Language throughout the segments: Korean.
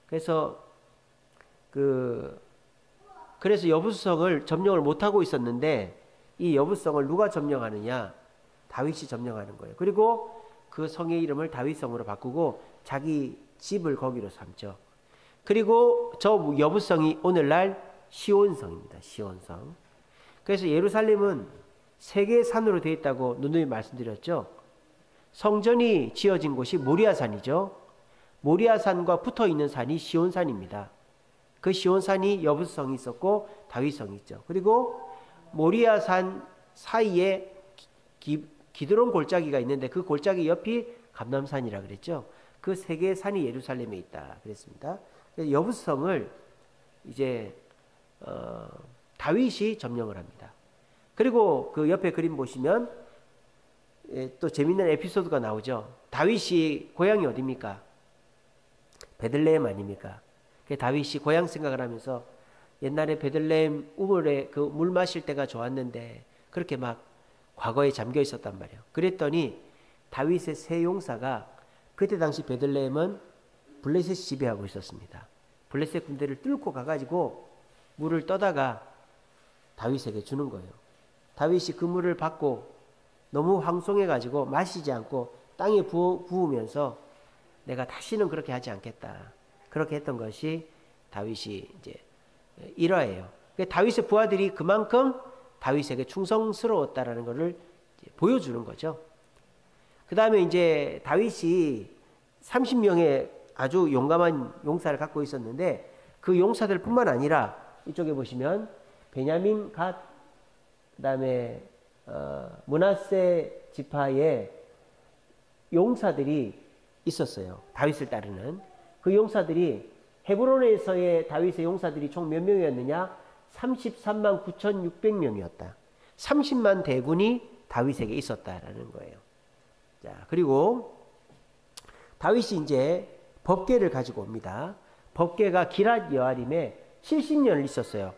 그래서 그래서 여부성을 점령을 못하고 있었는데 이 여부성을 누가 점령하느냐? 다윗이 점령하는 거예요. 그리고 그 성의 이름을 다윗성으로 바꾸고 자기 집을 거기로 삼죠. 그리고 저 여부성이 오늘날 시온성입니다. 시온성. 그래서 예루살렘은 세 개의 산으로 되어 있다고 누누이 말씀드렸죠. 성전이 지어진 곳이 모리아산이죠. 모리아산과 붙어 있는 산이 시온산입니다. 그 시온산이 여부성이 있었고 다윗성이 있죠. 그리고 모리아산 사이에 기드론 골짜기가 있는데 그 골짜기 옆이 감람산이라 그랬죠. 그 세 개의 산이 예루살렘에 있다 그랬습니다. 여부성을 이제 다윗이 점령을 합니다. 그리고 그 옆에 그림 보시면 또 재밌는 에피소드가 나오죠. 다윗이 고향이 어디입니까? 베들레헴 아닙니까? 다윗이 고향 생각을 하면서 옛날에 베들레헴 우물에 그 물 마실 때가 좋았는데 그렇게 막 과거에 잠겨 있었단 말이에요. 그랬더니 다윗의 세 용사가 그때 당시 베들레헴은 블레셋이 지배하고 있었습니다. 블레셋 군대를 뚫고 가가지고 물을 떠다가 다윗에게 주는 거예요. 다윗이 그 물을 받고 너무 황송해가지고 마시지 않고 땅에 부으면서 내가 다시는 그렇게 하지 않겠다. 그렇게 했던 것이 다윗이 이제 일화예요. 다윗의 부하들이 그만큼 다윗에게 충성스러웠다라는 것을 보여주는 거죠. 그 다음에 이제 다윗이 30명의 아주 용감한 용사를 갖고 있었는데 그 용사들 뿐만 아니라 이쪽에 보시면 베냐민 갓, 그 다음에 므낫세 지파의 용사들이 있었어요. 다윗을 따르는. 그 용사들이 헤브론에서의 다윗의 용사들이 총 몇 명이었느냐? 33만 9,600명이었다. 30만 대군이 다윗에게 있었다라는 거예요. 자, 그리고 다윗이 이제 법궤를 가지고 옵니다. 법궤가 기랏 여아림에 70년을 있었어요.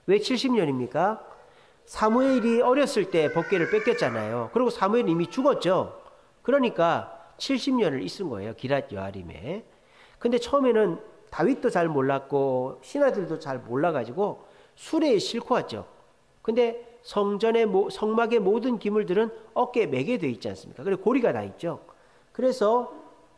왜 70년입니까? 사무엘이 어렸을 때 법궤를 뺏겼잖아요. 그리고 사무엘이 이미 죽었죠. 그러니까 70년을 있은 거예요. 기랏 여아림에. 근데 처음에는 다윗도 잘 몰랐고 신하들도 잘 몰라가지고 수레에 싣고 왔죠. 근데 성막의 모든 기물들은 어깨에 매게 되어 있지 않습니까? 그리고 고리가 다 있죠. 그래서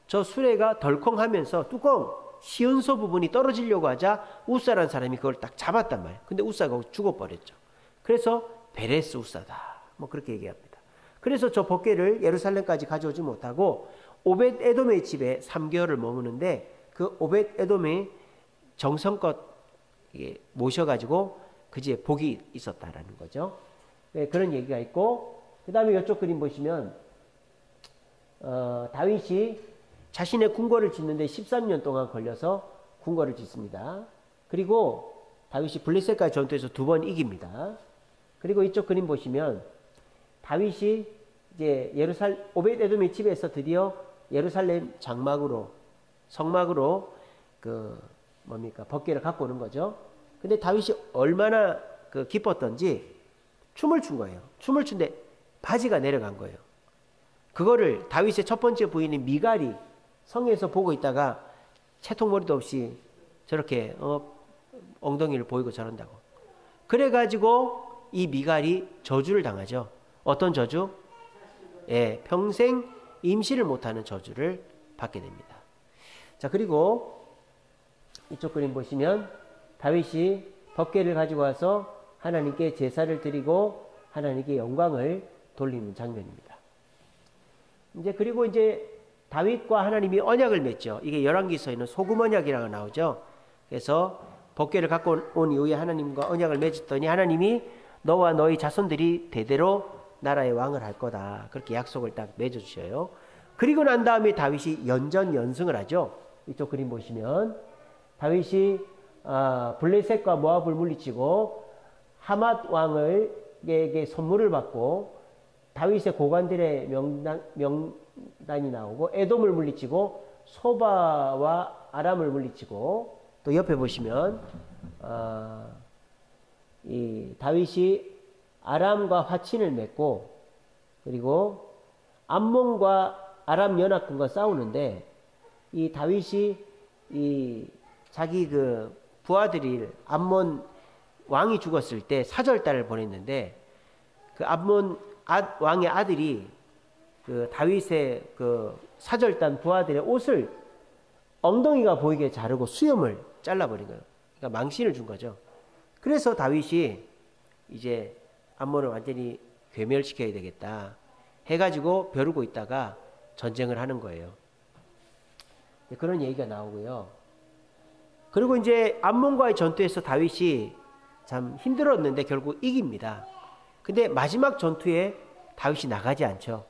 저 수레가 덜컹하면서 뚜껑 시은소 부분이 떨어지려고 하자 우사라는 사람이 그걸 딱 잡았단 말이에요. 근데 우사가 죽어버렸죠. 그래서 베레스 우사다. 뭐 그렇게 얘기합니다. 그래서 저 법궤를 예루살렘까지 가져오지 못하고 오벳 에돔의 집에 3개월을 머무는데 그 오벳 에돔이 정성껏 모셔가지고 그 집에 복이 있었다라는 거죠. 네, 그런 얘기가 있고, 그 다음에 이쪽 그림 보시면 다윗이 자신의 궁궐을 짓는데 13년 동안 걸려서 궁궐을 짓습니다. 그리고 다윗이 블레셋과의 전투에서 2번 이깁니다. 그리고 이쪽 그림 보시면 다윗이 이제 오벳 에돔의 집에서 드디어 예루살렘 성막으로 법궤를 갖고 오는 거죠. 근데 다윗이 얼마나 기뻤던지 춤을 춘 거예요. 춤을 춘데 바지가 내려간 거예요. 그거를 다윗의 첫 번째 부인인 미갈이 성에서 보고 있다가 채통머리도 없이 저렇게 엉덩이를 보이고 저런다고. 그래가지고 이 미갈이 저주를 당하죠. 어떤 저주? 예, 평생 임신을 못하는 저주를 받게 됩니다. 자, 그리고 이쪽 그림 보시면 다윗이 법궤를 가지고 와서 하나님께 제사를 드리고 하나님께 영광을 돌리는 장면입니다. 그리고 다윗과 하나님이 언약을 맺죠. 이게 열왕기서에는 소금 언약이라고 나오죠. 그래서 법궤를 갖고 온 이후에 하나님과 언약을 맺었더니 하나님이 너와 너희 자손들이 대대로 나라의 왕을 할 거다. 그렇게 약속을 딱 맺어주셔요. 그리고 난 다음에 다윗이 연전연승을 하죠. 이쪽 그림 보시면 다윗이 블레셋과 모압을 물리치고 하맛 왕에게 선물을 받고 다윗의 고관들의 명단이 나오고 에돔을 물리치고 소바와 아람을 물리치고 또 옆에 보시면 이 다윗이 아람과 화친을 맺고 그리고 암몬과 아람 연합군과 싸우는데 이 다윗이 이 자기 그 부하들이 암몬 왕이 죽었을 때 사절단을 보냈는데 그 암몬 왕의 아들이 그 다윗의 그 사절단 부하들의 옷을 엉덩이가 보이게 자르고 수염을 잘라버린 거예요. 그러니까 망신을 준 거죠. 그래서 다윗이 이제 암몬을 완전히 괴멸시켜야 되겠다 해가지고 벼르고 있다가 전쟁을 하는 거예요. 그런 얘기가 나오고요. 그리고 이제 암몬과의 전투에서 다윗이 참 힘들었는데 결국 이깁니다. 근데 마지막 전투에 다윗이 나가지 않죠.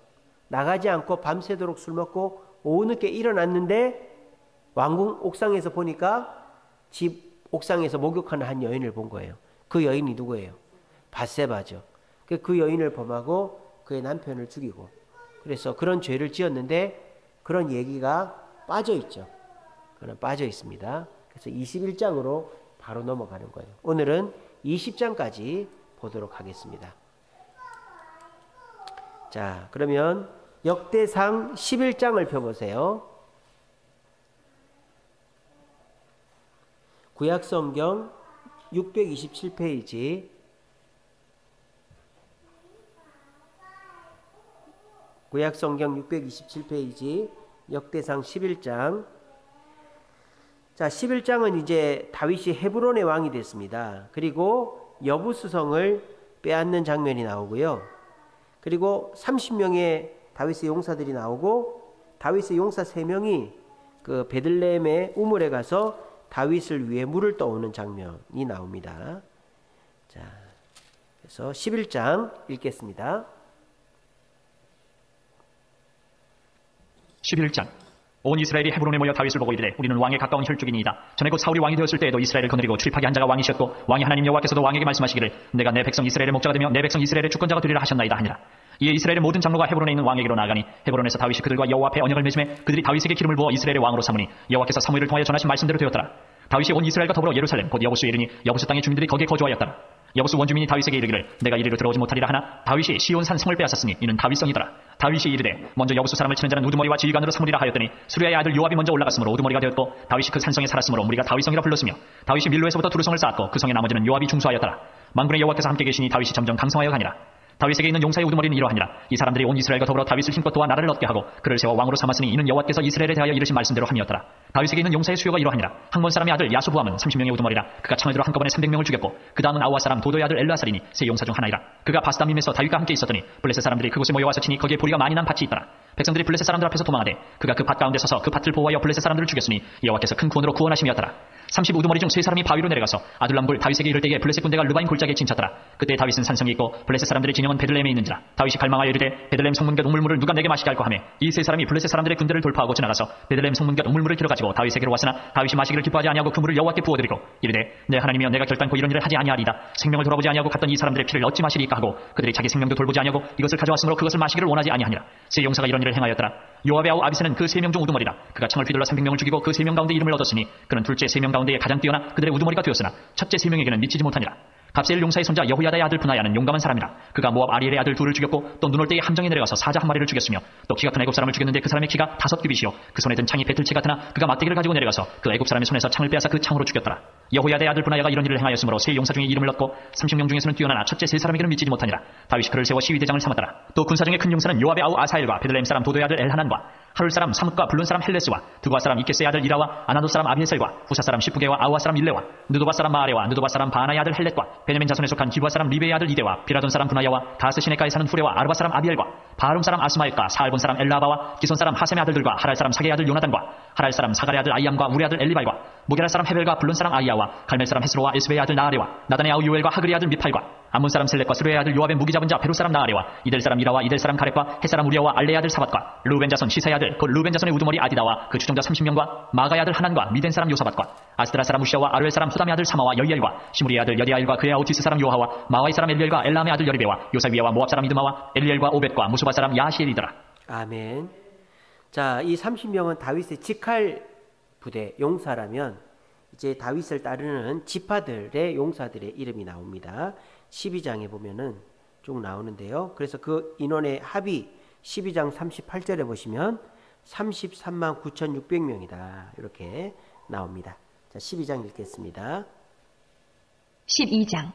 나가지 않고 밤새도록 술 먹고 오후 늦게 일어났는데 왕궁 옥상에서 보니까 집 옥상에서 목욕하는 한 여인을 본 거예요. 그 여인이 누구예요? 밧세바죠. 그 여인을 범하고 그의 남편을 죽이고, 그래서 그런 죄를 지었는데 그런 얘기가 빠져 있죠. 그건 빠져 있습니다. 그래서 21장으로 바로 넘어가는 거예요. 오늘은 20장까지 보도록 하겠습니다. 자, 그러면 역대상 11장을 펴보세요. 구약성경 627페이지, 구약성경 627페이지, 역대상 11장. 자, 11장은 이제 다윗이 헤브론의 왕이 됐습니다. 그리고 여부수성을 빼앗는 장면이 나오고요. 그리고 30명의 다윗의 용사들이 나오고, 다윗의 용사 3명이 그 베들레헴의 우물에 가서 다윗을 위해 물을 떠오는 장면이 나옵니다. 자, 그래서 11장 읽겠습니다. 11장. 온 이스라엘이 헤브론에 모여 다윗을 보고 이르되 우리는 왕에 가까운 혈족이니이다. 전에 곧 사울이 왕이 되었을 때에도 이스라엘을 거느리고 출입하게 한 자가 왕이셨고 왕이 하나님 여호와께서도 왕에게 말씀하시기를 내가 내 백성 이스라엘의 목자가 되며 내 백성 이스라엘의 주권자가 되리라 하셨나이다 하니라. 이에 이스라엘의 모든 장로가 헤브론에 있는 왕에게로 나아가니 헤브론에서 다윗이 그들과 여호와 앞에 언약을 맺음에 그들이 다윗에게 기름을 부어 이스라엘의 왕으로 삼으니 여호와께서 사무엘을 통하여 전하신 말씀대로 되었더라. 다윗이 온 이스라엘과 더불어 예루살렘 곧 여부수에 이르니 여부수 땅의 주민들이 거기에 거주하였더라. 여부수 원주민이 다윗에게 이르기를 내가 이리로 들어오지 못하리라 하나 다윗이 시온산 성을 빼앗았으니 이는 다윗성이더라. 다윗이 이르되 먼저 여부수 사람을 치는 자는 우두머리와 지휘관으로 삼으리라 하였더니 수리아의 아들 요압이 먼저 올라갔으므로 우두머리가 되었고 다윗이 그 산성에 살았으므로 무리가 다윗성이라 불렀으며 다윗이 밀로에서부터 두루성을 쌓았고 그 성의 나머지는 요압이 중수하였더라. 만군의 여호와께서 함께 계시니 다윗이 점점 강성하여 가니라. 다윗에게 있는 용사의 우두머리는 이러하니라. 이 사람들이 온 이스라엘과 더불어 다윗을 힘껏 도와 나라를 얻게 하고 그를 세워 왕으로 삼았으니 이는 여호와께서 이스라엘에 대하여 이르신 말씀대로 함이었더라. 다윗에게 있는 용사의 수요가 이러하니라. 항몬 사람의 아들 야수부함은 30명의 우두머리라. 그가 창을 들어 한꺼번에 300명을 죽였고 그 다음은 아우아 사람 도도의 아들 엘르아살이니 세 용사 중 하나이라. 그가 바스다밈에서 다윗과 함께 있었더니 블레셋 사람들이 그곳에 모여와서 치니 거기에 보리가 많이 난 밭이 있더라. 백성들이 블레셋 사람들 앞에서 도망하되 그가 그 밭 가운데 서서 그 밭을 보호하여 블레셋 사람들을 죽였으니 여호와께서 큰 구원으로 구원하심이었더라. 30 우두머리 중 3사람이 바위로 내려가서 아둘람굴 다윗에게 이를 때에 블레셋 군대가 르바임 골짜기에 진쳤더라. 그때 다윗은 산성이 있고 블레셋 사람들의 진영은 베들레헴에 있는지라. 다윗이 갈망하여 이르되 베들레헴 성문곁 우물물을 누가 내게 마시게 할까 하매 이 3사람이 블레셋 사람들의 군대를 돌파하고 지나가서 베들레헴 성문곁 우물물을 길어가지고 다윗에게로 왔으나 다윗이 마시기를 기뻐하지 아니하고 그 물을 여호와께 부어드리고 이르되 내 하나님이여 내가 결단코 이런 일을 하지 아니하리이다. 생명을 돌아보지 아니하고 갔던 이 사람들의 피를 어찌 마시리까 하고 그들이 자기 생명도 돌보지 아니하고 이것을 가져왔으므로 그것을 마시기를 원하지 아니하니라. 세 용사가 이런 일을 행하였더라. 요압의 아우 아비새는 그 3명 중 우두머리라. 그가 창을 휘둘러 300명을 죽이고 그 3명 가운데 이름을 얻었으니 그는 둘째 3명 가운데에 가장 뛰어나 그들의 우두머리가 되었으나 첫째 3명에게는 미치지 못하니라. 갑세엘 용사의 손자 여호야다의 아들 브나야는 용감한 사람이라. 그가 모압 아리엘의 아들 둘을 죽였고 또 눈 올 때에 함정에 내려가서 사자 한 마리를 죽였으며 또 키가 큰 애굽 사람을 죽였는데 그 사람의 키가 5규빗이요 그 손에 든 창이 배틀채 같으나 그가 막대기를 가지고 내려가서 그 애굽 사람의 손에서 창을 빼앗아 그 창으로 죽였더라. 여호야다의 아들 브나야가 이런 일을 행하였으므로 세 용사 중에 이름을 얻고 30명 중에서는 뛰어나나 첫째 3사람에게는 미치지 못하니라. 다윗이 그를 세워 시위대장을 삼았더라. 또 군사 중에 큰 용사는 요압의 아우 아사엘과 베들레헴 사람 도도의 아들 엘하난과 하룰 사람 사뭇과 블론 사람 헬레스와 드과 사람 이케스의 아들 이라와 아나도 사람 아비에셀과 후사 사람 시프게와 아우아 사람 일레와 느도바 사람 마아레와 느도바 사람 바나의 아들 헬렛과 베냐민 자손에 속한 기브아 사람 리베의 아들 이데와 비라돈 사람 브나야와 가스 시네가에 사는 후레와 아르바 사람 아비엘과 바하룸 사람 아스마엘과 사알본 사람 엘라바와 기손 사람 하셈의 아들들과 하랄 사람 사게의 아들 요나단과 하랄 사람 사갈의 아들 아이암과 우리 아들 엘리발과 무게랄 사람 헤벨과 블론 사람 아이야와 갈멜 사람 헤스로와 에스베의 아들 나아레와 나단의 아우 요엘과 하그리의 아들 미팔과 암몬 사람 셀렉과 스루의 아들 요압의 무기 잡은 자 베로 사람 나아레와 이델 사람 이라와 이델 사람 가렙과 해 사람 우리아와 알레의 아들 사밧과 루벤 자손 시사의 아들 곧 루벤 자손의 우두머리 아디다와 그 추종자 30명과 마가의 아들 하난과 미덴 사람 요사밧과 아스드라 사람 우시아와 아르엘 사람 호담의 아들 사마와 여이엘과 시므리의 아들 여디아엘과 그의 아우 디스 사람 요하와 마와의 사람 엘리엘과 엘람의 아들 여리베와 요사위아와 모압 사람 이드마와 엘리엘과 오벳과 무수바 사람 야시엘이더라. 아멘. 자, 이 30명은 다윗의 직할 부대 용사라면 이제 다윗을 따르는 지파들의 용사들의 이름이 나옵니다. 12장에 보면은 쭉 나오는데요. 그래서 그 인원의 합이 12장 38절에 보시면 33만 9,600명이다. 이렇게 나옵니다. 자, 12장 읽겠습니다. 12장.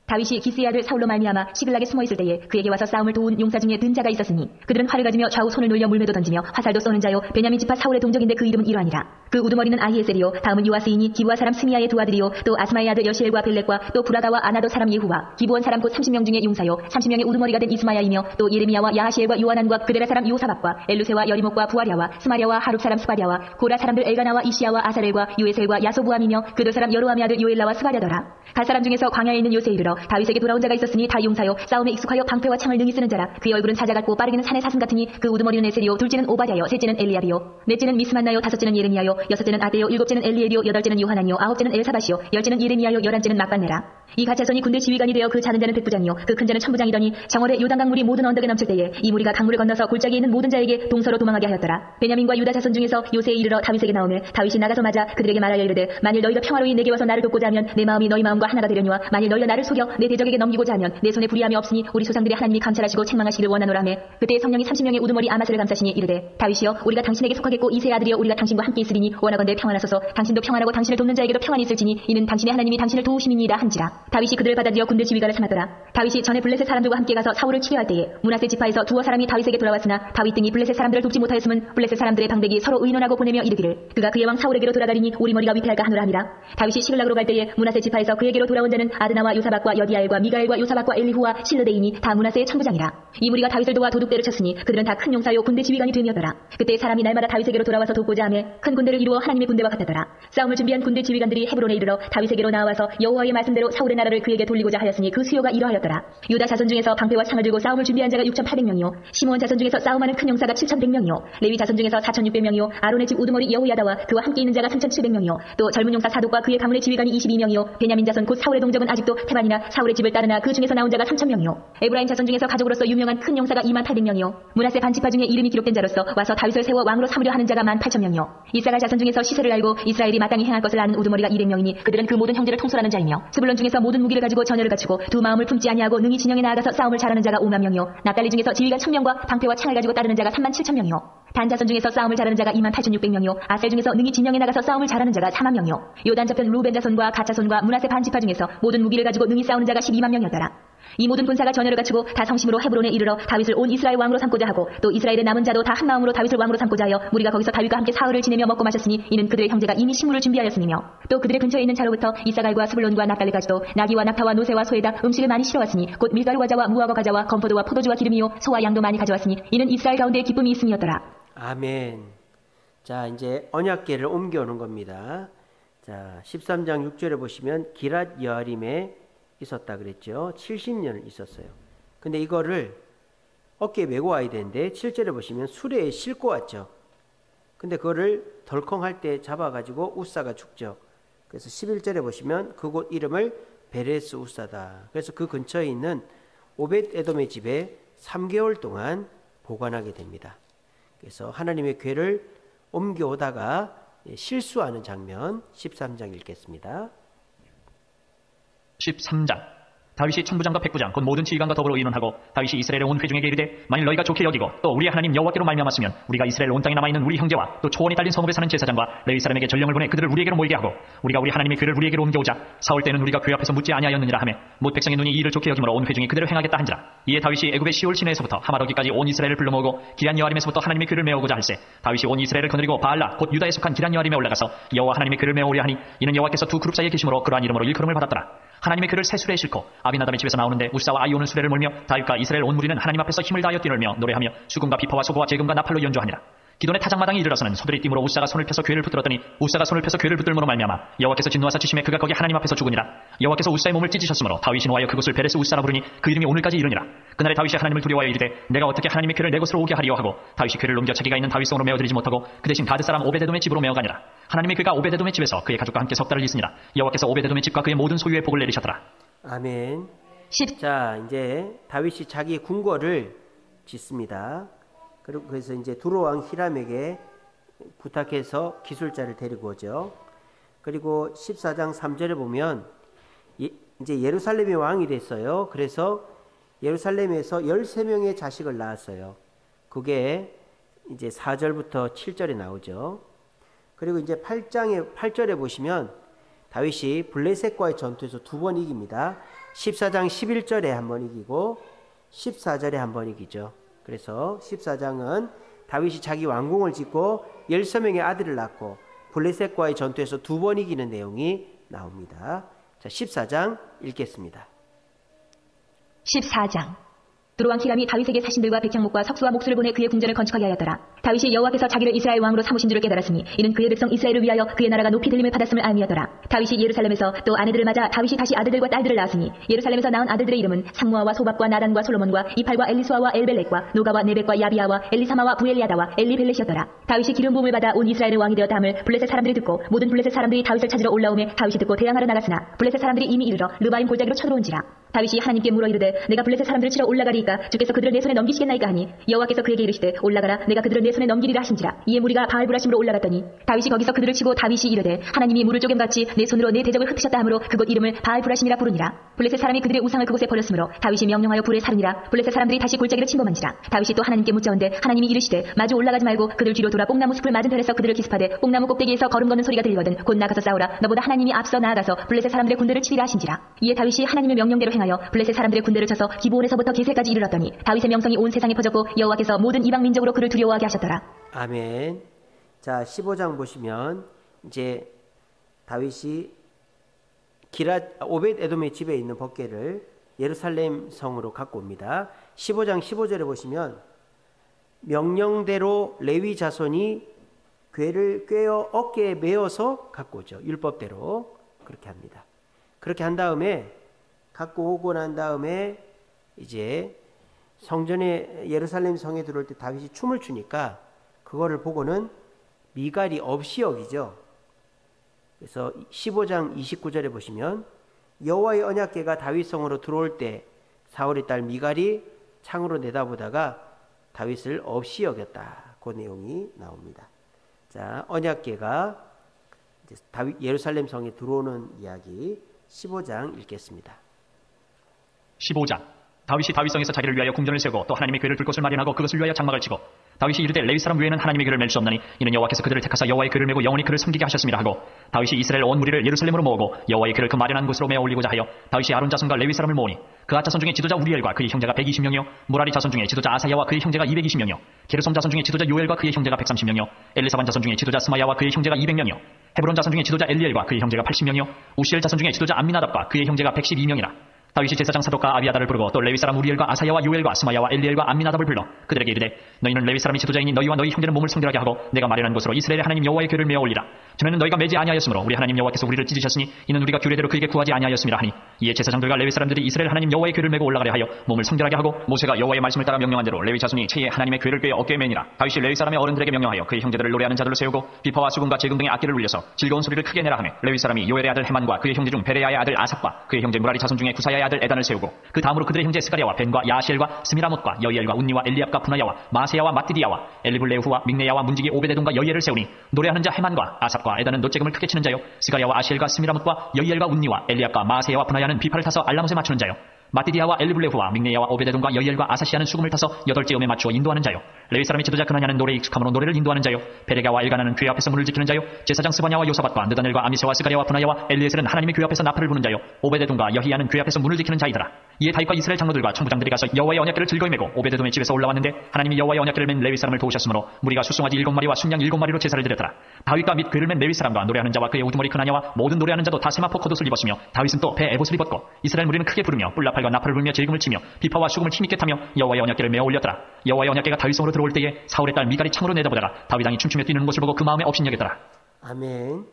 다윗이 기스의 아들 사울로 말미암아 시글락에 숨어 있을 때에 그에게 와서 싸움을 도운 용사 중에 든 자가 있었으니 그들은 활을 가지며 좌우 손을 놀려 물매도 던지며 화살도 쏘는 자요 베냐민 지파 사울의 동족인데 그 이름은 이러하니라. 그 우두머리는 아히에셀이요 다음은 요아스이니 기브아 사람 스미야의 두 아들이요 또 아스마의 아들 여시엘과 벨렉과 또 브라다와 아나도 사람 예후와 기브온 사람 곧 30명 중에 용사요 30명의 우두머리가 된 이스마야이며 또 예레미야와 야하시엘과 요하난과 그데라 사람 요사박과 엘루세와 여리목과 부아랴와 스마랴와 하룹 사람 스바랴와 고라 사람들 엘가나와 이시야와 아사렐과 요에셀과 야소부암이며 그들 사람 여로함의 아들 요엘라와 스바랴더라. 갈 사람 중에서 광야에 있는 요새에 이르러 다윗에게 돌아온 자가 있었으니 다 용사요 싸움에 익숙하여 방패와 창을 능히 쓰는 자라. 그의 얼굴은 사자 같고 빠르기는 산의 사슴 같으니 그 우두머리는 에셀이요 둘째는 오바댜요 셋째는 엘리압이요 넷째는 미스만나요 다섯째는 예레미야요 여섯째는 아데요 일곱째는 엘리엘이요 여덟째는 요하나니요 아홉째는 엘사바시요 열째는 예레미야요 열한째는 막반네라. 이 가차손이 군대 지휘관이 되어 그 작은 자는 백부장이요 그 큰 자는 천부장이더니 정월에 요단 강물이 모든 언덕에 넘칠 때에 이 무리가 강물을 건너서 골짜기에 있는 모든 자에게 동서로 도망하게 하였더라. 베냐민과 유다 자손 중에서 요새에 이르러 다윗에게 나오매 다윗이 나가서 맞아 그들에게 말하여 이르되 만일 너희가 평화로이 내게 와서 나를 돕고자 하면 내 마음이 너희 마음과 하나가 되려니와 만일 너희가 나를 속여 내 대적에게 넘기고자 하면 내 손에 불의함이 없으니 우리 조상들이 하나님이 감찰하시고 책망하시기를 원하노라 하매 그때 성령이 30명의 우두머리 아마스를 감싸시니 이르되 다윗이여 우리가 당신에게 속하겠고 이새의 아들이여 우리가 당신과 함께 있으리니 원하건대 평안하소서. 당신도 평안하고 당신을 돕는 자에게도 평안이 있을지니 이는 당신의 하나님이 당신을 도우심이니이다 한지라. 다윗이 그들을 받아들여 군대 지휘관을 삼았더라. 다윗이 전에 블레셋 사람들과 함께 가서 사울을 치려할 때에 므낫세 지파에서 두어 사람이 다윗에게 돌아왔으나 다윗 등이 블레셋 사람들을 돕지 못하였음은 블레셋 사람들의 방백이 서로 의논하고 보내며 이르기를 그가 그의 왕 사울에게로 돌아가리니 우리 머리가 위패할까 하노라 하니라. 다윗이 시글락으로 갈 때에 므낫세 지파에서 그에게로 돌아온 자는 아드나와 요사박과 여디아엘과 미가엘과 요사박과 엘리후와 실르데이니 다 므낫세의 천부장이라. 이 무리가 다윗을 도와 도둑대를 쳤으니 그들은 다 큰 용사요 군대 지휘관이 되며더라. 그때 사람이 날마다 다윗에게로 돌아와서 돕고자 하매 큰 군대를 이루어 하나님의 군대와 같았더라. 싸움을 준비한 군대 지휘관들이 헤브론에 이르러 다윗에게로 나와서 여호와의 말씀대로 사울의 나라를 그에게 돌리고자 하였으니 그 수요가 이러하였더라. 유다 자손 중에서 방패와 창을 들고 싸움을 준비한 자가 6,800명이요 시므온 자손 중에서 싸움하는 큰 용사가 7,100명이요 레위 자손 중에서 4,600명이요 아론의 집 우두머리 여호야다와 그와 함께 있는 자가 3,700명이요 또 젊은 용사 사독과 그의 가문의 지휘관이 22명이요 베냐민 자손 곧 사울의 동족은 아직도 테반이나 사울의 집을 따르나 그 중에서 나온 자가 3,000명이요 에브라임 자손 중에서 가족으로서 유명한 큰 용사가 28,000명이요 므낫세 반지파 중에 이름이 기록된 자로서 와서 다윗을 세워 왕으로 삼으려 하는 자가 18,000명이요 이사갈 자손 중에서 시세를 알고 이스라엘이 마땅히 행할 것을 아는 우두머리가 200명이니 그들은 그 모든 형제를 통솔하는 자이며 스불론 중에서 모든 무기를 가지고 전열을 갖추고 두 마음을 품지 아니하고 능히 진영에 나아가서 싸움을 잘하는 자가 50,000명이요 납달리 중에서 지휘관 1,000명과 방패와 창을 가지고 따르는 자가 37,000명이요 단 자손 중에서 싸움을 잘하는 자가 28,600명이요 아셀 중에서 능히 진영에 나가서 싸움을 잘하는 자가 40,000명이요 요단 저편 루벤 자손과 갓 자손과 므낫세 반지파 중에서 모든 무기를 가지고 능히 싸우는 자가 120,000명이었더라. 이 모든 군사가 전열을 갖추고 다 성심으로 헤브론에 이르러 다윗을 온 이스라엘 왕으로 삼고자 하고 또 이스라엘의 남은 자도 다 한 마음으로 다윗을 왕으로 삼고자 하여 무리가 거기서 다윗과 함께 사흘을 지내며 먹고 마셨으니 이는 그들의 형제가 이미 식물을 준비하였음이며 또 그들의 근처에 있는 자로부터 이사갈과 스불론과 납달리까지도 나귀와 낙타와 노새와 소에다 음식을 많이 실어왔으니 곧 밀가루 과자와 무화과 과자와 건포도와 포도주와 기름이요 소와 양도 많이 가져왔으니 이는 이스라엘 가운데 기쁨이 있음이었더라. 아멘. 자, 이제 언약궤를 옮겨오는 겁니다. 자, 13장 6절에 보시면 기랏 여아림에 있었다 그랬죠. 70년을 있었어요. 근데 이거를 어깨에 메고 와야 되는데 7절에 보시면 수레에 싣고 왔죠. 근데 그거를 덜컹할 때 잡아가지고 우사가 죽죠. 그래서 11절에 보시면 그곳 이름을 베레스 우사다. 그래서 그 근처에 있는 오벳 에돔의 집에 3개월 동안 보관하게 됩니다. 그래서 하나님의 궤를 옮겨오다가 실수하는 장면 13장 읽겠습니다. 13장. 다윗이 천부장과 백부장 곧 모든 지휘관과 더불어 의논하고 다윗이 이스라엘의 온 회중에게 이르되 만일 너희가 좋게 여기고 또 우리의 하나님 여호와께로 말미암았으면 우리가 이스라엘 온 땅에 남아있는 우리 형제와 또 초원이 딸린 성읍에 사는 제사장과 레위 사람에게 전령을 보내 그들을 우리에게로 모이게 하고 우리가 우리 하나님의 궤를 우리에게로 옮겨오자 사울 때는 우리가 궤 앞에서 묻지 아니하였느니라 하매 못 백성의 눈이 이 일을 좋게 여김으로 온 회중이 그대로 행하겠다 한지라. 이에 다윗이 애굽의 시올 시내에서부터 하마더기까지 온 이스라엘을 불러 모으고 기란 여아림에서부터 하나님의 궤를 메어오고자 할세 다윗이 온 이스라엘을 거느리고 바알라 곧 유다에 속한 기란 여아림에 올라가서 여호와 하나님의 궤를 메어오려 하니 이는 여호와께서 두 그룹 사이에 계심으로 그러한 이름으로 일컬음을 받았더라. 하나님의 궤를 새 수레에 싣고 아비나답의 집에서 나오는데 우사와 아이오는 수레를 몰며 다윗과 이스라엘 온 무리는 하나님 앞에서 힘을 다하여 뛰놀며 노래하며 수금과 비파와 소고와 재금과 나팔로 연주하니라. 기돈의 타작마당에 이르러서는 소들이 띠므로 우사가 손을 펴서 궤를 붙들었더니 우사가 손을 펴서 궤를 붙들므로 말미암아 여호와께서 진노하사 치심에 그가 거기 하나님 앞에서 죽으니라. 여호와께서 우사의 몸을 찢으셨으므로 다윗이 노하여 그곳을 베레스 우사라 부르니 그 이름이 오늘까지 이르니라. 그날에 다윗이 하나님을 두려워하여 이르되 내가 어떻게 하나님의 궤를 내 것으로 오게 하리요 하고 다윗이 궤를 옮겨 자기가 있는 다윗성으로 메어드리지 못하고 그 대신 가드 사람 오베데돔의 집으로 메어가니라. 하나님의 궤가 오베데돔의 집에서 그의 가족과 함께 석 달을 있으니라. 여호와께서 오베데돔의 집과 그의 모든 소유에 복을 내리셨더라. 아멘. 자, 이제 다윗이 자기 궁궐을 짓습니다. 그래서 이제 두로왕 히람에게 부탁해서 기술자를 데리고 오죠. 그리고 14장 3절에 보면 이제 예루살렘의 왕이 됐어요. 그래서 예루살렘에서 13명의 자식을 낳았어요. 그게 이제 4절부터 7절에 나오죠. 그리고 이제 8절에 보시면 다윗이 블레셋과의 전투에서 2번 이깁니다. 14장 11절에 한 번 이기고 14절에 한 번 이기죠. 그래서 14장은 다윗이 자기 왕궁을 짓고 13명의 아들을 낳고 블레셋과의 전투에서 2번 이기는 내용이 나옵니다. 자, 14장 읽겠습니다. 14장. 두로왕 히람이 다윗에게 사신들과 백향목과 석수와 목수를 보내 그의 궁전을 건축하게 하였더라. 다윗이 여호와께서 자기를 이스라엘 왕으로 삼으신 줄을 깨달았으니 이는 그의 백성 이스라엘을 위하여 그의 나라가 높이 들림을 받았음을 알미었더라. 다윗이 예루살렘에서 또 아내들을 맞아 다윗이 다시 아들들과 딸들을 낳았으니 예루살렘에서 낳은 아들들의 이름은 상무아와 소밥과 나단과 솔로몬과 이팔과 엘리수아와 엘벨렉과 노가와 네벡과 야비아와 엘리사마와 부엘리아다와 엘리벨렛이었더라. 다윗이 기름 부음을 받아 온 이스라엘의 왕이 되었다 함을 블레셋 사람들이 듣고 모든 블레셋 사람들이 다윗을 찾으러 올라오매 다윗이 듣고 대항하러 나갔으나 블레셋 사람들이 이미 이르러 르바임 골짜기로 쳐들어온지라. 다윗이 하나님께 물어 이르되 내가 블레셋 사람들을 치러 올라가리이까 주께서 그들을 내 손에 넘기시겠나이까 하니 여호와께서 그에게 이르시되 올라가라 내가 그들을 내 손에 넘기리라 하신지라. 이에 무리가 바알브라심으로 올라갔더니 다윗이 거기서 그들을 치고 다윗이 이르되 하나님이 물을 쪼개같이 내 손으로 내 대적을 흩으셨다 하므로 그곳 이름을 바알브라심이라 부르니라. 블레셋 사람이 그들의 우상을 그곳에 버렸으므로 다윗이 명령하여 불에 사르니라. 블레셋 사람들이 다시 골짜기를 침범한지라. 다윗이 또 하나님께 묻자온데 하나님이 이르시되 마주 올라가지 말고 그들 뒤로 돌아 뽕나무 숲을 맞은 편에서 그들을 기습하되 뽕나무 꼭대기에서 걸음 걷는 소리가 들리거든 곧 나가서 싸우라. 너보다 하나님이 앞서 나아가서 블레셋 사람들의 군대를 치리라 하신지라. 이에 다윗이 하나님의 명령대로 행하여 블레셋 사람들의 군대를 쳐서 기브온에서부터 게셀까지 이르렀더니 다윗의 명성이 온 세상에 퍼졌고 여호와께서 모든 이방 민족으로 그를 두려워하게 하셨더라. 아멘. 자, 15장 보시면 이제 다윗이 오벳 에돔의 집에 있는 법궤를 예루살렘 성으로 갖고 옵니다. 15장 15절에 보시면 명령대로 레위 자손이 궤를 꿰어 어깨에 메어서 갖고 오죠. 율법대로 그렇게 합니다. 그렇게 한 다음에 갖고 오고 난 다음에 이제 성전에 예루살렘 성에 들어올 때 다윗이 춤을 추니까 그거를 보고는 미갈이 없이 여기죠. 그래서 15장 29절에 보시면 여호와의 언약궤가 다윗 성으로 들어올 때 사울의 딸 미갈이 창으로 내다보다가 다윗을 없이 여겼다. 그 내용이 나옵니다. 자, 언약궤가 다윗 예루살렘 성에 들어오는 이야기 15장 읽겠습니다. 15장. 다윗이 다윗성에서 자기를 위하여 궁전을 세우고 또 하나님의 궤를 둘 곳을 마련하고 그것을 위하여 장막을 치고 다윗이 이르되 레위 사람 외에는 하나님의 궤를 맬 수 없나니 이는 여호와께서 그들을 택하사 여호와의 궤를 메고 영원히 그를 섬기게 하셨음이라 하고 다윗이 이스라엘 온 무리를 예루살렘으로 모으고 여호와의 궤를 그 마련한 곳으로 메어 올리고자 하여 다윗이 아론 자손과 레위 사람을 모으니 그아 자손 중에 지도자 우리엘과 그의 형제가 120명이요 무라리 자손 중에 지도자 아사야와 그의 형제가 220명이요 게르솜 자손 중에 지도자 요엘과 그의 형제가 130명이요 엘리사반 자손 중에 지도자 스마야와 그의 형제가 200명이요 헤브론 자손 중에 지도자 엘리엘과 그의 형제가 80명이요 우시엘 자손 중에 지도자 암미나답과 그의 형제가 112명이라 다윗이 제사장 사독과 아비아다를 부르고 또 레위 사람 우리엘과 아사야와 요엘과 스마야와 엘리엘과 암미나답을 불러 그들에게 이르되 너희는 레위 사람이 지도자이니 너희와 너희 형제는 몸을 성결하게 하고 내가 마련한 곳으로 이스라엘의 하나님 여호와의 궤를 메어 올리라. 전에는 너희가 매지 아니하였으므로 우리 하나님 여호와께서 우리를 찢으셨으니 이는 우리가 규례대로 그에게 구하지 아니하였음이라 하니 이에 제사장들과 레위 사람들이 이스라엘 하나님 여호와의 궤를 메고 올라가려 하여 몸을 성결하게 하고 모세가 여호와의 말씀을 따라 명령한 대로 레위 자손이 채에 하나님의 궤를 꿰어 어깨에 매니라. 다윗이 레위 사람의 어른들에게 명령하여 그의 형제들을 노래하는 자들을 세우고 비파와 수금과 재금 등의 악기를 울려서 즐거운 소리를 크게 내라 하며 레위 사람이 요엘의 아들 헤만과 그의 형제 중 베레야의 아들 아삭과 그의 형제 무라리 자손 중에 구사야의 아들 에단을 세우고 그 다음으로 그들의 형제 스가랴와 벤과 야시엘과 스미라못과 여이엘과 운니와 엘리압과 분하야와 마세야와 마띠디야와 엘리블레후와 믹네야와 문지기 오베데돔과 여이엘을 세우니 노래하는 자 헤만과 아삭과 에단은 놋재금을 크게 치는 자요 스가랴와 아시엘과 스미라못과 여이엘과 운니와 엘리압과 마세야와 분하야는 비파를 타서 알라못에 맞추는 자요 마띠디아와 엘리블레후와 믹네야와 오베데돔과 여이엘과 아사시아는 수금을 타서 8째 음에 맞추어 인도하는 자요 레위 사람이 지도자 그나냐는 노래에 익숙함으로 노래를 인도하는 자요 베레가와 엘가나는 궤 앞에서 문을 지키는 자요 제사장 스바냐와 요사밧과 느다넬과 아미세와 스가랴와 분하야와 엘리에셀은 하나님의 궤 앞에서 나팔을 부는 자요 오베데돔과 여히야는 궤 앞에서 문을 지키는 자이더라. 이에 다윗과 이스라엘 장로들과 천부장들이 가서 여호와의 언약궤를 즐거이 메고 오베데돔의 집에서 올라왔는데 하나님이 여호와의 언약궤를 맨 레위 사람을 도우셨으므로 무리가 숫송아지 7마리와 순양 7마리로 제사를 드렸더라. 다윗과 및 궤를 맨 레위 사람과 노래하는 자와 그의 우두머리 그나냐와 모든 노래하는 자도 다 세마포 겉옷을 입었으며 다윗은 또 배 에봇을 입었고 이스라엘 무리는 크게 부르며 뿔나팔과 나팔을 불며 즐금을 치며 비파와 수금을 힘있게 타며 여호와의 언약궤를 메어 올렸더라. 여호와의 언약궤가 다윗성으로 들어올 때에 사울의 딸 미갈이 창으로 내다보다가 다윗 왕이 춤추며 뛰는 것을 보고 그 마음에 업신여겼더라. 아멘.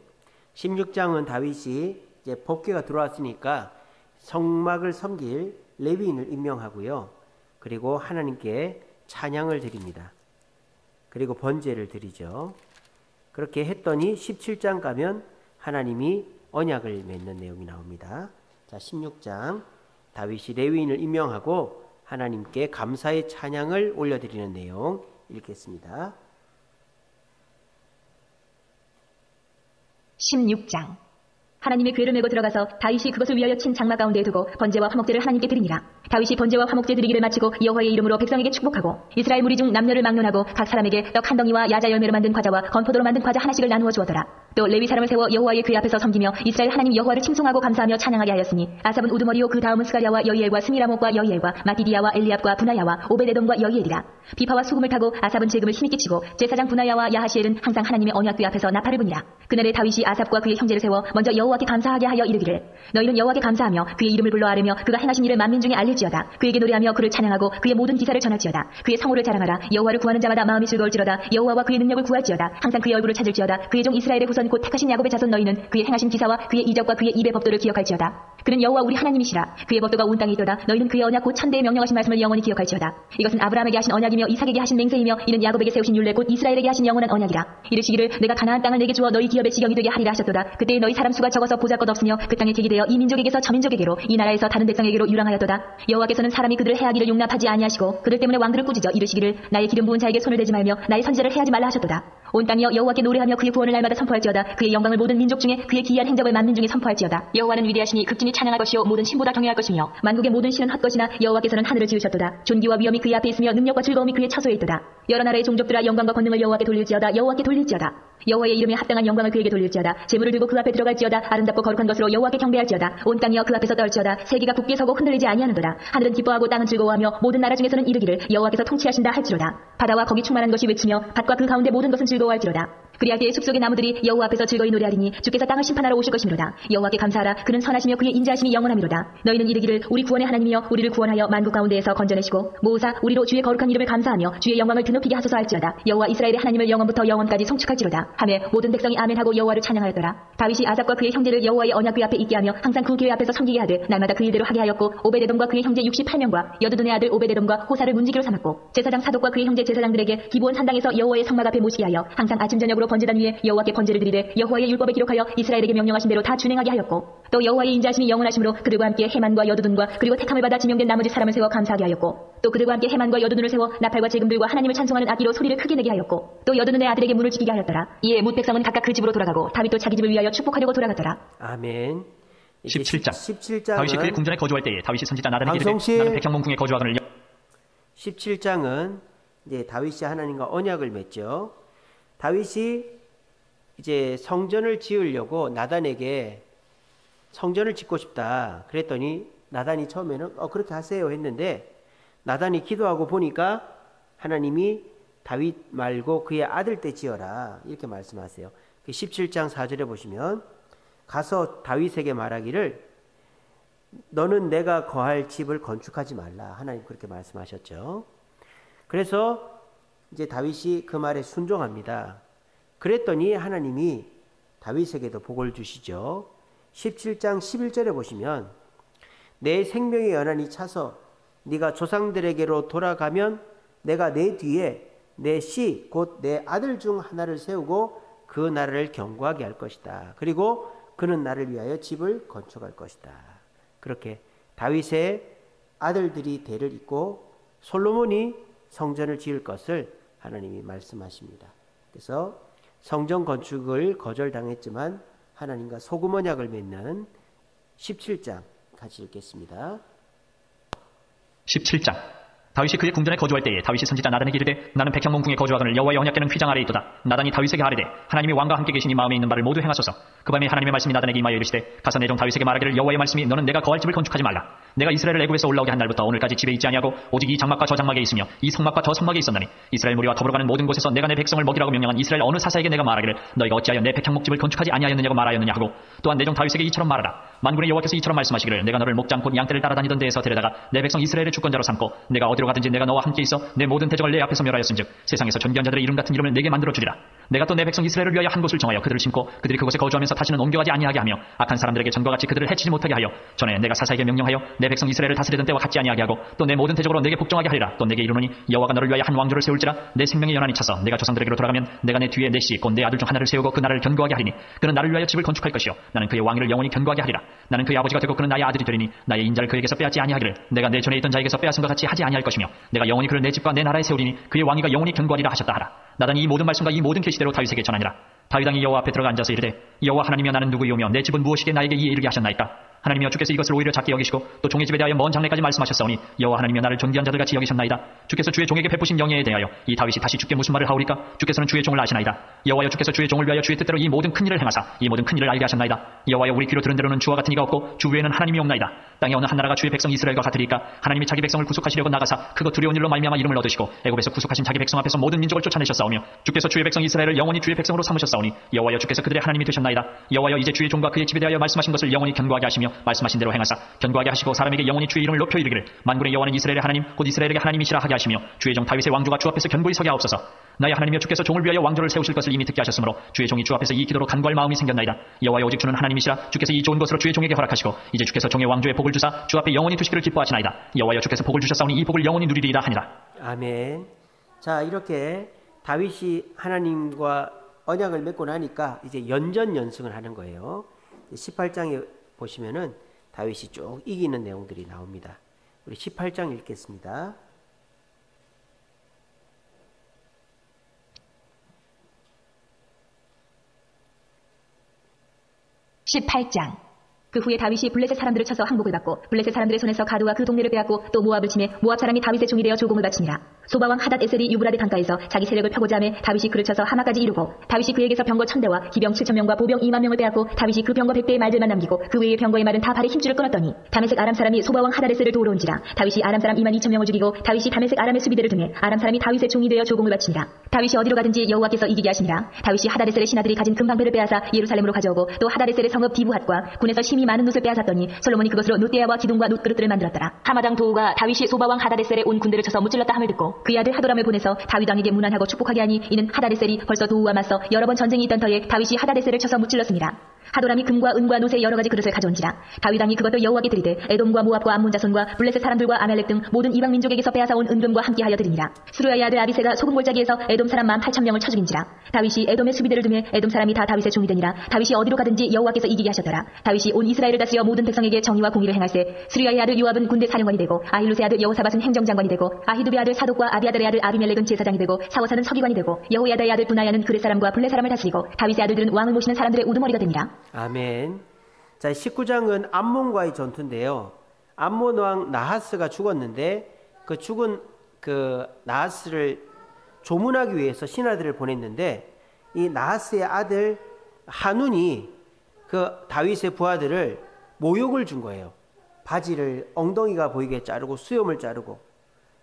16장은 다윗이 이제 법궤가 들어왔으니까 성막을 섬길 레위인을 임명하고요. 그리고 하나님께 찬양을 드립니다. 그리고 번제를 드리죠. 그렇게 했더니 17장 가면 하나님이 언약을 맺는 내용이 나옵니다. 자, 16장 다윗이 레위인을 임명하고 하나님께 감사의 찬양을 올려드리는 내용 읽겠습니다. 16장. 하나님의 궤를 메고 들어가서 다윗이 그것을 위하여 친 장막 가운데에 두고 번제와 화목제를 하나님께 드리니라. 다윗이 번제와 화목제 드리기를 마치고 여호와의 이름으로 백성에게 축복하고 이스라엘 무리 중 남녀를 막론하고 각 사람에게 떡 한 덩이와 야자 열매로 만든 과자와 건포도로 만든 과자 하나씩을 나누어 주었더라. 또 레위 사람을 세워 여호와의 궤 앞에서 섬기며 이스라엘 하나님 여호와를 칭송하고 감사하며 찬양하게 하였으니 아삽은 우두머리요 그 다음은 스가랴와 여이엘과 스미라목과 여이엘과 마디디야와 엘리압과 분하야와 오베데돔과 여이엘이라. 비파와 수금을 타고 아삽은 재금을 힘있게 치고 제사장 분하야와 야하시엘은 항상 하나님의 언약궤 앞에서 나팔을 부니라. 그날에 다윗이 아삽과 그의 형제를 세워 먼저 여호와께 감사하게 하여 이르기를 너희는 여호와께 감사하며 그의 이름을 불러 아뢰며 그가 행하신 일을 만민 중에 알릴지어다. 그에게 노래하며 그를 찬양하고 그의 모든 기사를 전할지어다. 그의 성호를 자랑하라. 여호와를 구하는 자마다 마음이 즐거울지로다. 여호와와 그의 능력을 구할지어다. 항상 그의 얼굴을 찾을지어다. 그의 종 이스라엘의 후손 곧 택하신 야곱의 자손 너희는 그의 행하신 기사와 그의 이적과 그의 입의 법도를 기억할지어다. 그는 여호와 우리 하나님이시라. 그의 법도가 온 땅에 있도다. 너희는 그의 언약 곧 천대에 명령하신 말씀을 영원히 기억할지어다. 이것은 아브라함에게 하신 언약이며 이삭에게 하신 맹세이며 이는 야곱에게 세우신 율례 곧 이스라엘에게 하신 영원한 언약이라. 이르시기를 내가 가나안 땅을 내게 주어 너희 기업의 지경이 되게 하리라 하셨도다. 그때 너희 사람 수가 적어서 보잘것없으며 그 땅에 객이 되어 이 민족에게서 저 민족에게로 이 나라에서 다른 백성에게로 유랑하였도다. 여호와께서는 사람이 그들을 해하기를 용납하지 아니하시고 그들 때문에 왕들을 꾸짖어 이르시기를 나의 기름 부은 자에게 손을 대지 말며 나의 선지자를 해하지 말라 하셨도다. 온 땅이여 여호와께 노래하며 그의 구원을 날마다 선포할지어다. 그의 영광을 모든 민족 중에 그의 기이한 행적을 만민 중에 선포할지어다. 여호와는 위대하시니 극진히 찬양할 것이요 모든 신보다 경외할 것이며 만국의 모든 신은 헛것이나 여호와께서는 하늘을 지으셨도다. 존귀와 위엄이 그의 앞에 있으며 능력과 즐거움이 그의 처소에 있도다. 여러 나라의 종족들아 영광과 권능을 여호와께 돌릴지어다. 여호와께 돌릴지어다. 여호와의 이름에 합당한 영광을 그에게 돌릴지어다. 재물을 들고 그 앞에 들어갈지어다. 아름답고 거룩한 것으로 여호와께 경배할지어다. 온 땅이여 그 앞에서 떨지어다. 세계가 굳게 서고 흔들리지 아니하는도다. 하늘은 기뻐하고 땅은 즐거워하며 모든 나라 중에서는 이르기를 여호와께서 통치하신다 할지로다. 바다와 거기 충만한 것이 외치며 밭과 그 가운데 모든 것은 즐거워할지로다. 그리할 때에 숲속의 나무들이 여호와 앞에서 즐거이 노래하리니 주께서 땅을 심판하러 오실 것이미로다. 여호와께 감사하라. 그는 선하시며 그의 인자하심이 영원함이로다. 너희는 이르기를 우리 구원의 하나님이여 우리를 구원하여 만국 가운데에서 건져내시고 모으사 우리로 주의 거룩한 이름을 감사하며 주의 영광을 드높이게 하소서 할지어다. 여호와 이스라엘의 하나님을 영원부터 영원까지 송축할지로다. 하매 모든 백성이 아멘하고 여호와를 찬양하였더라. 다윗이 아삽과 그의 형제를 여호와의 언약궤 앞에 있게 하며 항상 그 궤 앞에서 섬기게 하되 날마다 그 일대로 하게 하였고 오베데돔과 그의 형제 68명과 여두둔의 아들 오베데돔과 호사를 문지기로 삼았고 제사장 사독과 그의 형제 제사장들에게 기브온 산당에서 여호와의 성막 앞에 모시게 하여 항상 아침 저녁으로 번제단 위에 여호와께 번제를 드리되 여호와의 율법에 기록하여 이스라엘에게 명령하신 대로 다 준행하게 하였고 또 여호와의 인자하심이 영원하심으로 그들과 함께 헤만과 여두둔과 그리고 택함을 받아 지명된 나머지 사람을 세워 감사하게 하였고 또 그들과 함께 헤만과 여두둔을 세워 나팔과 재금들과 하나님을 찬송하는 악기로 소리를 크게 내게 하였고 또 여두둔의 아들에게 문을 지키게 하였더라. 이에 뭇 백성은 각각 그 집으로 돌아가고 다윗도 자기 집을 위하여 축복하려고 돌아갔더라. 아멘. 17장 다윗이 그의 궁전에 거주할 때에 다윗이 선지자 나단에게 이르되 방송실 나는 백향문궁에 거주하거늘 17장은 이제 다윗이 하나님과 언약을 맺죠. 다윗이 이제 성전을 지으려고 나단에게 성전을 짓고 싶다 그랬더니 나단이 처음에는 그렇게 하세요 했는데 나단이 기도하고 보니까 하나님이 다윗 말고 그의 아들 때 지어라 이렇게 말씀하세요. 17장 4절에 보시면 가서 다윗에게 말하기를 너는 내가 거할 집을 건축하지 말라. 하나님 그렇게 말씀하셨죠. 그래서 이제 다윗이 그 말에 순종합니다. 그랬더니 하나님이 다윗에게도 복을 주시죠. 17장 11절에 보시면 내 생명의 연한이 차서 네가 조상들에게로 돌아가면 내가 내 뒤에 내 씨 곧 내 아들 중 하나를 세우고 그 나라를 견고하게 할 것이다. 그리고 그는 나를 위하여 집을 건축할 것이다. 그렇게 다윗의 아들들이 대를 잇고 솔로몬이 성전을 지을 것을 하나님이 말씀하십니다. 그래서 성전 건축을 거절당했지만 하나님과 소금 언약을 맺는 17장 같이 읽겠습니다. 17장 다윗이 그의 궁전에 거주할 때에 다윗이 선지자 나단에게 이르되 나는 백향문궁에 거주하거늘 여호와의 언약궤는 휘장 아래에 있도다. 나단이 다윗에게 아뢰되 하나님이 왕과 함께 계시니 마음에 있는 바를 모두 행하소서. 그 밤에 하나님의 말씀이 나단에게 임하여 이르시되 가서 내 종 다윗에게 말하기를 여호와의 말씀이 너는 내가 거할 집을 건축하지 말라. 내가 이스라엘을 애굽에서 올라오게 한 날부터 오늘까지 집에 있지 아니하고 오직 이 장막과 저 장막에 있으며 이 성막과 저 성막에 있었나니 이스라엘 무리와 더불어가는 모든 곳에서 내가 내 백성을 먹이라고 명령한 이스라엘 어느 사사에게 내가 말하기를 너희가 어찌하여 내 백향목집을 건축하지 아니하였느냐고 말하였느냐 하고 또한 내 종 다윗에게 이처럼 말하라. 만군의 여호와께서 이처럼 말씀하시기를 내가 너를 목장 곧 양떼를 따라다니던 데에서 데려다가 내 백성 이스라엘의 주권자로 삼고 내가 어디로 가든지 내가 너와 함께 있어 내 모든 대적을 내 앞에서 멸하였은즉 세상에서 존귀한 자들의 이름 같은 이름을 내게 만들어 주리라. 내가 또 내 백성 이스라엘을 위하여 한 곳을 정하여 그들을 심고 그들이 그곳에 거주하면서 다시는 옮겨가지 아니하게 하며 악한 사람들에게 전과 같이 그들을 해치지 못하게 하여 전에 내가 사사에게 명령하여 내 백성 이스라엘을 다스리던 때와 같지 아니하게 하고 또 내 모든 대적으로 내게 복종하게 하리라. 또 내게 이르노니 여호와가 너를 위하여 한 왕조를 세울지라. 내 생명의 연한이 차서 내가 조상들에게로 돌아가면 내가 내 뒤에 내 씨 곧 내 아들 중 하나를 세우고 그 나라를 견고하게 하리니 그는 나를 위하여 집을 건축할 것이요 나는 그의 왕위를 영원히 견고하게 하리라. 나는 그의 아버지가 되고 그는 나의 아들이 되리니 나의 인자를 그에게서 빼앗지 아니하기를 내가 내 전에 있던 자에게서 빼앗은 것 같이 하지 아니할 것이며 내가 영원히 그를 내 집과 내 나라에 세우리니 그의 왕위가 영원히 견고하리라 하셨다 하라. 나단이 이 모든 말씀과 이 모든 계시들을 뜻대로 다윗에게 전하니라. 다윗 왕이 여호와 앞에 들어가 앉아서 이르되 여호와 하나님이여 나는 누구이오며 내 집은 무엇이게 나에게 이에 이르게 하셨나이까. 하나님이여 주께서 이것을 오히려 작게 여기시고 또 종의 집에 대하여 먼 장래까지 말씀하셨사오니 여호와 하나님이여 나를 존귀한 자들 같이 여기셨나이다. 주께서 주의 종에게 베푸신 영예에 대하여 이 다윗이 다시 주께 무슨 말을 하오리까. 주께서는 주의 종을 아시나이다. 여호와여 주께서 주의 종을 위하여 주의 뜻대로 이 모든 큰 일을 행하사 이 모든 큰 일을 알게 하셨나이다. 여호와여 우리 귀로 들은 대로는 주와 같은 이가 없고 주 외에는 하나님이 없나이다. 땅에 어느 한 나라가 주의 백성 이스라엘과 같으리까. 하나님이 자기 백성을 구속하시려고 나가사 그것 두려운 일로 말미암아 이름을 얻으시고 애굽에서 구속하신 자기 백성 앞에서 모든 민족을 쫓아내셨사오며 주께서 주의 백성 이스라엘을 영원히 주의 백성으로 삼으셨사오니 여호와여 주께서 그들의 하나님이 되셨나이다. 여호와여 이제 주의 종과 그의 집에 대하여 말씀하신 것을 영원히 견고하게 하시며 말씀하신 대로 행하사 견고하게 하시고 사람에게 영원히 주의 이름을 높여 이르기를 만군의 여호와는 이스라엘의 하나님 곧 이스라엘에게 하나님이시라 하게 하시며 주의 종 다윗의 왕조가 주 앞에서 견고히 서게 하옵소서. 나의 하나님이여 주께서 종을 위하여 왕조를 세우실 것을 이미 듣게 하셨으므로 주의 종이 주 앞에서 이 기도로 간구할 마음이 생겼나이다. 여호와여 오직 주는 하나님이시라. 주께서 이 좋은 것으로 주의 종에게 허락하시고 이제 주께서 종의 왕조에 복을 주사 주 앞에 영원히 두시기를 기뻐하시나이다. 여호와여 주께서 복을 주셨사오니 이 복을 영원히 누리리이다 하니라. 아멘. 자, 이렇게 다윗이 하나님과 언약을 맺고 나니까 이제 연전연승을 하는 거예요. 18장에 보시면은 다윗이 쭉 이기는 내용들이 나옵니다. 우리 18장 읽겠습니다. 18장. 그 후에 다윗이 블레셋 사람들을 쳐서 항복을 받고 블레셋 사람들의 손에서 가드와 그 동네를 빼앗고 또 모압을 치매 모압 사람이 다윗의 종이 되어 조공을 바치니라. 소바왕 하닷 에셀이 유브라데 강가에서 자기 세력을 펴고자 하매 다윗이 그를 쳐서 하마까지 이루고 다윗이 그에게서 병거 1000대와 기병 7000명과 보병 2만 명을 빼앗고 다윗이 그 병거 100대의 말들만 남기고 그 외의 병거의 말은 다 발에 힘줄을 끊었더니 다메섹 아람 사람이 소바왕 하닷 에셀을 도우러 온지라. 다윗이 아람 사람 2만 2천 명을 죽이고 다윗이 다메섹 아람의 수비대를 등해 아람 사람이 다윗의 종이 되어 조공을 바치니라. 다윗이 어디로 가든지 여호와께서 이기게 하시니라. 다윗이 하닷 에셀의 신하들이 가진 금방패를 빼앗아 예루살렘으로 가져오고 또 하닷 에셀의 성읍 디브핫과 군에서 심히 많은 놋을 빼앗았더니 솔로몬이 그것으로 놋대야와 기둥과 놋그릇들을 만들었더라. 하마당 도우가 다윗이 소바왕 하닷에셀의 온 군대를 쳐서 무찔렀다 함을 듣고 그의 아들 하도람을 보내서 다윗 왕에게 문안하고 축복하게 하니 이는 하닷에셀이 벌써 도우와 맞서 여러 번 전쟁이 있던 터에 다윗이 하닷에셀을 쳐서 무찔렀습니다. 하도람이 금과 은과 놋의 여러 가지 그릇을 가져온지라. 다윗 왕이 그것도 여호와께 드리되 에돔과 모압과 암몬 자손과 블레셋 사람들과 아멜렉 등 모든 이방 민족에게서 빼앗아온 은금과 함께하여 드리니라. 스루야의 아들 아비새가 소금 골짜기에서 에돔 사람 18,000명을 쳐 죽인지라. 다윗이 에돔의 수비대를 두매 에돔 사람이 다 다윗의 종이 되니라. 다윗이 어디로 가든지 여호와께서 이기게 하셨더라. 다윗이 온 이스라엘을 다스려 모든 백성에게 정의와 공의를 행할세. 스루야의 아들 요압은 군대 사령관이 되고 아힐루스의 아들 여호사밧은 행정장관이 되고 아히두베 아들 사독과 아비아달의 아들 아비멜렉은 제사장이 되고 사워사는 서기관이 되고 여호야다의 아들 분하야는 그렛 사람과 블레 사람을 다스리고 다윗의 아들들은 왕을 모시는 사람들의 우두머리가 되니라. 아멘. 자, 19장은 암몬과의 전투인데요. 암몬 왕 나하스가 죽었는데 그 죽은 그 나하스를 조문하기 위해서 신하들을 보냈는데 이 나하스의 아들 한운이 그 다윗의 부하들을 모욕을 준 거예요. 바지를 엉덩이가 보이게 자르고 수염을 자르고.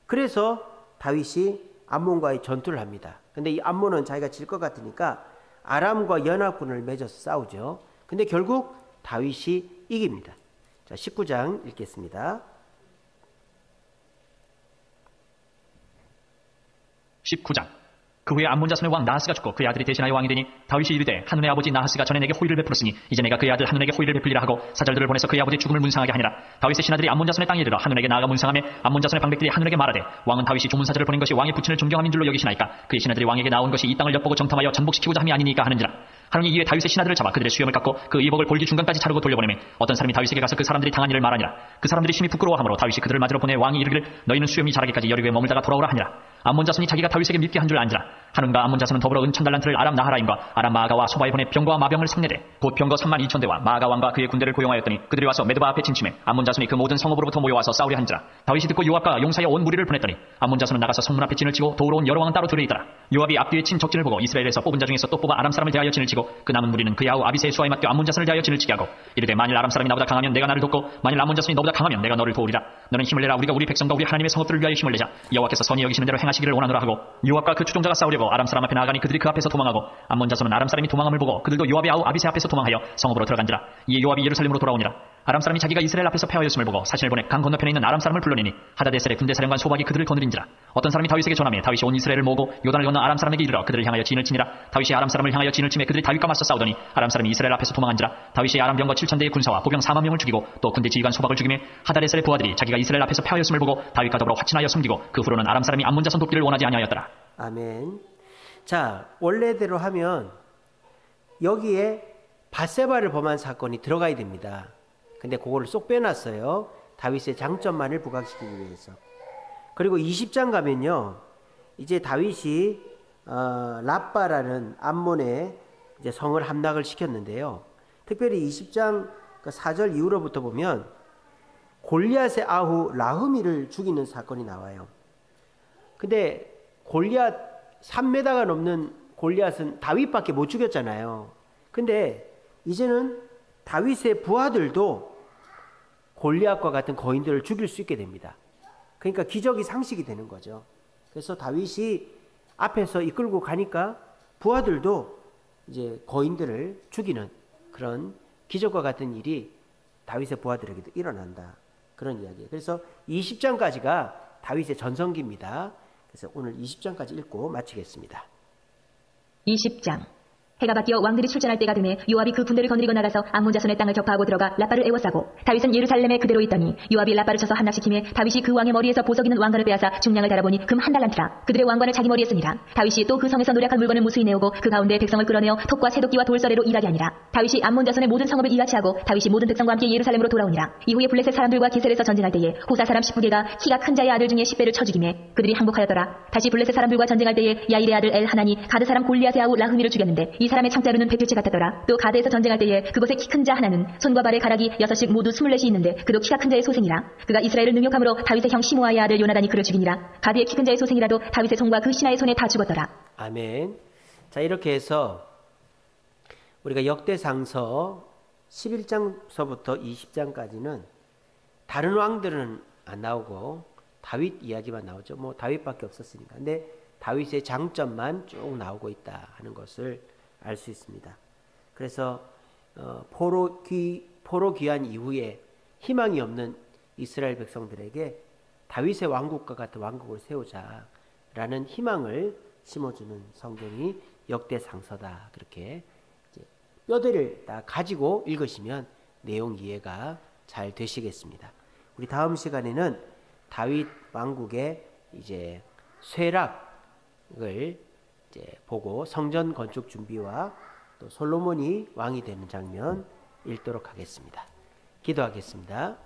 그래서 다윗이 암몬과의 전투를 합니다. 근데 이 암몬은 자기가 질 것 같으니까 아람과 연합군을 맺어서 싸우죠. 근데 결국 다윗이 이깁니다. 자, 19장 읽겠습니다. 19장. 그 후에 암몬 자손의 왕 나하스가 죽고 그의 아들이 대신하여 왕이 되니 다윗이 이르되 한눈의 아버지 나하스가 전에 내게 호의를 베풀었으니 이제 내가 그의 아들 한눈에게 호의를 베풀리라 하고 사절들을 보내서 그의 아버지의 죽음을 문상하게 하니라. 다윗의 신하들이 암몬 자손의 땅에 이르러 한눈에게 나아가 문상하며 암몬 자손의 방백들이 한눈에게 말하되 왕은 다윗이 조문사절을 보낸 것이 왕의 부친을 존경함인 줄로 여기시나이까. 그의 신하들이 왕에게 나온 것이 이 땅을 엿보고 정탐하여 전복시키고자 함이 아니니까 하는지라. 한눈이 이에 다윗의 신하들을 잡아 그들의 수염을 깎고 그 의복을 골기 중간까지 자르고 돌려보내매 어떤 사람이 다윗에게 가서 그 사람들이 당한 일을 말하니라. 그 사람들이 심히 부끄러워하므로 다윗이 그들을 맞으러 보내 왕이 이르기를 너희는 수염이 자라기까지 여리고에 머물다가 돌아오라 하니라. 암몬 자손이 자기가 다윗에게 믿게 한 줄 안지라. 한운과 암몬 자손은 더불어 은 1000달란트를 아람 나하라임과 아람 마아가와 소바에 보내 병거와 마병을 상내되 곧 병거 32,000대와 마아가 왕과 그의 군대를 고용하였더니 그들이 와서 메드바 앞에 진침해 암몬 자손이 그 모든 성읍으로부터 모여와서 싸우려 한지라. 다윗이 듣고 요압과 용사여 온 무리를 보냈더니 암몬 자손은 나가서 성문 앞에 진을 치고 도우러 온 여러 왕은 따로 들어있더라. 요압이 앞뒤에 친 적진을 보고 이스라엘에서 뽑은 자 중에서 또 뽑아 아람 사람을 대하여 진을 치고 그 남은 무리는 그의 아우 아비새의 수하에 맡겨 암몬 자손을 대하여 진을 치게 하고 이르되 만일 아람 사람이 나보다 강하면 내가 나를 돕고 만일 암몬 자손이 너보다 강하면 내가 너를 도우리라. 너는 힘을 내라. 우리가 우리 백성과 우리 하나님의 성읍들을 위하여 힘을 내자. 여호와께서 선히 여기시는 대로 행하시기를 원하노라 하고 요압과 그 추종자가 싸우려고 아람 사람 앞에 나아가니 그들이 그 앞에서 도망하고 암몬 자손은 아람 사람이 도망함을 보고 그들도 요압의 아우 아비새 앞에서 도망하여 성읍으로 들어간지라. 이에 요압이 예루살렘으로 돌아오니라. 아람 사람이 자기가 이스라엘 앞에서 패하였음을 보고 사신을 보내 강 건너편에 있는 아람 사람을 불러내니 하다데셀의 군대 사령관 소박이 그들을 거느린지라. 어떤 사람이 다윗에게 전하며 다윗이 온 이스라엘을 모으고 요단을 건너 아람 사람에게 이르러 그들을 향하여 진을 치니라. 다윗이 아람 사람을 향하여 진을 치매 그들이 다윗과 맞서 싸우더니 아람 사람이 이스라엘 앞에서 도망한지라. 다윗이 아람 병거 7,000대의 군사와 보병 4만 명을 죽이고 또 군대 지휘관 소박을 죽이며 하다데셀의 부하들이 자기가 이스라엘 앞에서 패하였음을 보고 다윗과 더불어 화친하여 숨기고 그 후로는 아람 사람이 암몬 자손 돕기를 원하지 아니하였더라. 아멘. 자, 원래대로 하면 여기에 밧세바를 범한 사건이 들어가야 됩니다. 근데 그거를 쏙 빼놨어요. 다윗의 장점만을 부각시키기 위해서. 그리고 20장 가면요, 이제 다윗이 라빠라는 암몬의 이제 성을 함락을 시켰는데요. 특별히 20장 4절 이후로부터 보면 골리앗의 아후 라흐미를 죽이는 사건이 나와요. 근데 골리앗 3m가 넘는 골리앗은 다윗밖에 못 죽였잖아요. 근데 이제는 다윗의 부하들도 골리앗과 같은 거인들을 죽일 수 있게 됩니다. 그러니까 기적이 상식이 되는 거죠. 그래서 다윗이 앞에서 이끌고 가니까 부하들도 이제 거인들을 죽이는 그런 기적과 같은 일이 다윗의 부하들에게도 일어난다. 그런 이야기예요. 그래서 20장까지가 다윗의 전성기입니다. 그래서 오늘 20장까지 읽고 마치겠습니다. 20장. 해가 바뀌어 왕들이 출전할 때가 되매 요압이 그 군대를 거느리고 나가서 암몬 자손의 땅을 격파하고 들어가 라빠를 에워싸고 다윗은 예루살렘에 그대로 있더니 요압이 라빠를 쳐서 함락시키매 다윗이 그 왕의 머리에서 보석 있는 왕관을 빼앗아 중량을 달아보니 금 한 달란트라. 그들의 왕관을 자기 머리에 쓰니라. 다윗이 또 그 성에서 노력한 물건을 무수히 내오고 그 가운데 백성을 끌어내어 톱과 새도끼와 돌서래로 일하게 하니라. 다윗이 암몬 자손의 모든 성읍을 이같이하고 다윗이 모든 백성과 함께 예루살렘으로 돌아오니라. 이후에 블레셋 사람들과 게셀에서 전쟁할 때에 호사 사람 십부게가 키가 큰 자의 아들 중에 10배를 쳐 죽이매 그들이 항복하였더라. 다시 블레셋 사람들과 전쟁할 때에 야일의 아들 엘하나니 가드 사람 골리앗의 아우 라흐미를 죽였는데 이 사람의 창자루는 백일치 같았더라. 또 가드에서 전쟁할 때에 그곳에 키 큰 자 하나는 손과 발에 가락이 6씩 모두 24이 있는데 그도 키가 큰 자의 소생이라. 그가 이스라엘을 능욕함으로 다윗의 형 시므아의 아들 요나단이 그를 죽이니라. 가드의 키 큰 자의 소생이라도 다윗의 손과 그 신하의 손에 다 죽었더라. 아멘. 자, 이렇게 해서 우리가 역대상서 11장서부터 20장까지는 다른 왕들은 안 나오고 다윗 이야기만 나오죠. 뭐 다윗밖에 없었으니까. 근데 다윗의 장점만 쭉 나오고 있다 하는 것을 알 수 있습니다. 그래서 포로 귀환 이후에 희망이 없는 이스라엘 백성들에게 다윗의 왕국과 같은 왕국을 세우자라는 희망을 심어주는 성경이 역대상서다. 그렇게 이제 뼈대를 다 가지고 읽으시면 내용 이해가 잘 되시겠습니다. 우리 다음 시간에는 다윗 왕국의 이제 쇠락을 이제 보고 성전 건축 준비와 또 솔로몬이 왕이 되는 장면 읽도록 하겠습니다. 기도하겠습니다.